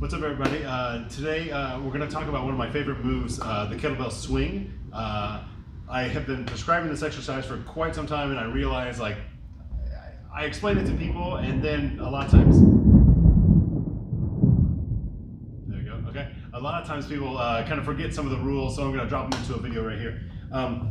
What's up, everybody? Today we're going to talk about one of my favorite moves, the kettlebell swing. I have been prescribing this exercise for quite some time, and I realize, like, I explain it to people, and then a lot of times, there you go, okay. A lot of times people kind of forget some of the rules, so I'm going to drop them into a video right here.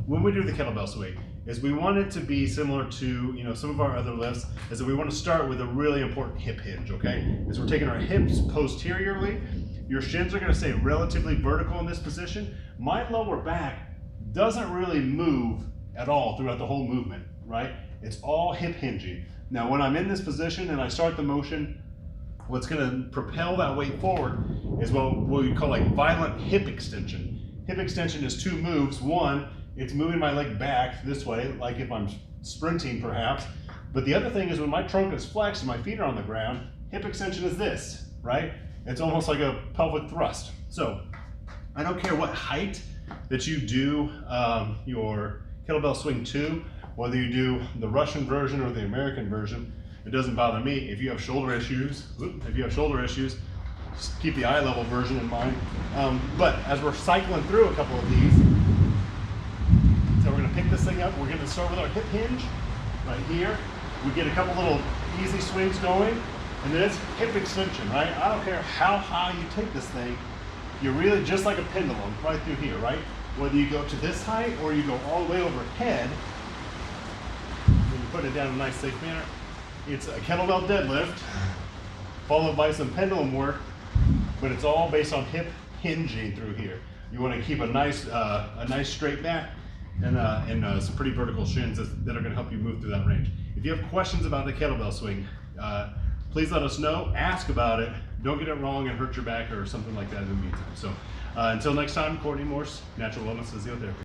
When we do the kettlebell swing, is we want it to be similar to some of our other lifts, is that we want to start with a really important hip hinge, okay? Is we're taking our hips posteriorly. Your shins are going to stay relatively vertical in this position. My lower back doesn't really move at all throughout the whole movement, right? It's all hip hinging. Now when I'm in this position and I start the motion, what's going to propel that weight forward is what we call like violent hip extension. Hip extension is two moves. One, it's moving my leg back this way, like if I'm sprinting perhaps. But the other thing is when my trunk is flexed and my feet are on the ground, hip extension is this, right? It's almost like a pelvic thrust. So I don't care what height that you do your kettlebell swing to, whether you do the Russian version or the American version, it doesn't bother me. If you have shoulder issues, just keep the eye level version in mind. But as we're cycling through a couple of these, so we're going to pick this thing up. We're going to start with our hip hinge right here. We get a couple little easy swings going, and then it's hip extension, right? I don't care how high you take this thing. You're really just like a pendulum right through here, right? Whether you go to this height or you go all the way overhead, and you put it down in a nice safe manner. It's a kettlebell deadlift followed by some pendulum work, but it's all based on hip hinging through here. You want to keep a nice straight back and some pretty vertical shins that are going to help you move through that range. If you have questions about the kettlebell swing, please let us know. Ask about it. Don't get it wrong and hurt your back or something like that in the meantime. So until next time, Courtney Morse, Natural Wellness Physiotherapy.